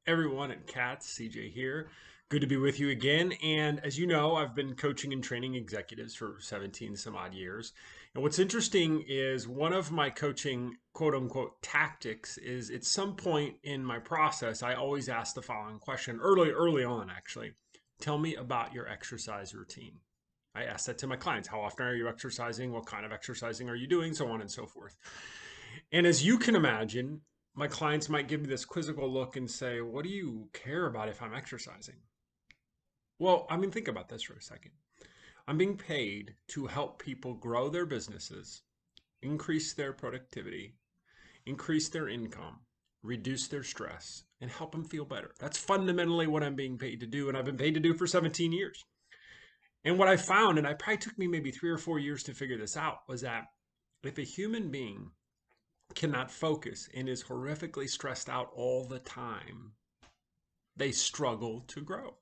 everyone at Cats, CJ here. Good to be with you again. And as you know, I've been coaching and training executives for 17 some odd years. And what's interesting is one of my coaching quote unquote tactics is at some point in my process, I always ask the following question early on, actually. Tell me about your exercise routine. I ask that to my clients. How often are you exercising? What kind of exercising are you doing? So on and so forth. And as you can imagine, my clients might give me this quizzical look and say, what do you care about if I'm exercising? Well, I mean, think about this for a second. I'm being paid to help people grow their businesses, increase their productivity, increase their income, reduce their stress, and help them feel better. That's fundamentally what I'm being paid to do, and I've been paid to do for 17 years. And what I found, and it probably took me maybe 3 or 4 years to figure this out, was that if a human being cannot focus and is horrifically stressed out all the time, they struggle to grow.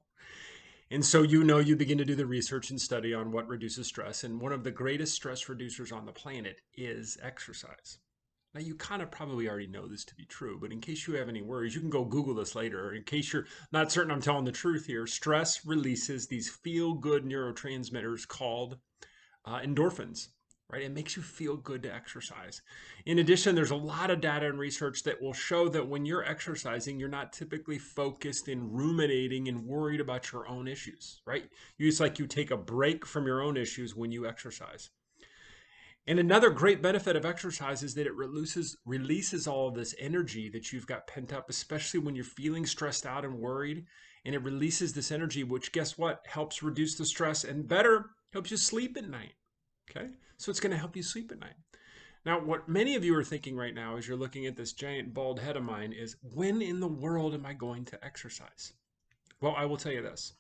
And so, you begin to do the research and study on what reduces stress. And one of the greatest stress reducers on the planet is exercise. Now, you kind of probably already know this to be true, but in case you have any worries, you can go Google this later. Or in case you're not certain I'm telling the truth here, stress releases these feel good neurotransmitters called endorphins, right? It makes you feel good to exercise. In addition, there's a lot of data and research that will show that when you're exercising, you're not typically focused and ruminating and worried about your own issues, right? It's like you take a break from your own issues when you exercise. And another great benefit of exercise is that it releases all of this energy that you've got pent up, especially when you're feeling stressed out and worried. And it releases this energy, which guess what? Helps reduce the stress and better helps you sleep at night. Okay, so it's going to help you sleep at night. Now, what many of you are thinking right now as you're looking at this giant bald head of mine is, when in the world am I going to exercise? Well, I will tell you this.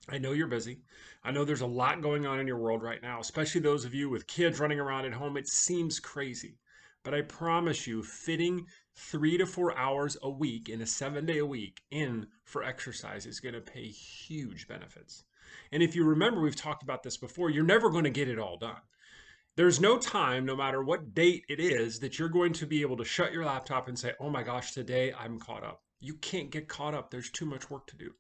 I know you're busy. I know there's a lot going on in your world right now, especially those of you with kids running around at home. It seems crazy. But I promise you, fitting 3 to 4 hours a week in a 7-day a week in for exercise is going to pay huge benefits. And if you remember, we've talked about this before, you're never going to get it all done. There's no time, no matter what date it is, that you're going to be able to shut your laptop and say, oh my gosh, today I'm caught up. You can't get caught up. There's too much work to do.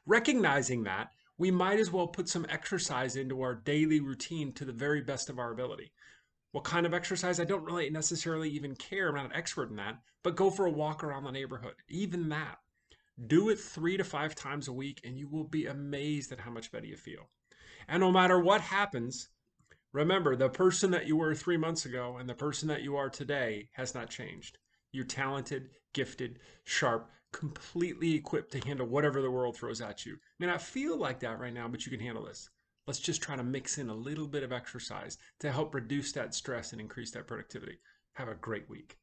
Recognizing that, we might as well put some exercise into our daily routine to the very best of our ability. What kind of exercise? I don't really necessarily even care. I'm not an expert in that, but go for a walk around the neighborhood. Even that. Do it 3 to 5 times a week, and you will be amazed at how much better you feel. And no matter what happens, remember, the person that you were 3 months ago and the person that you are today has not changed. You're talented, gifted, sharp, completely equipped to handle whatever the world throws at you. It may not feel like that right now, but you can handle this. Let's just try to mix in a little bit of exercise to help reduce that stress and increase that productivity. Have a great week.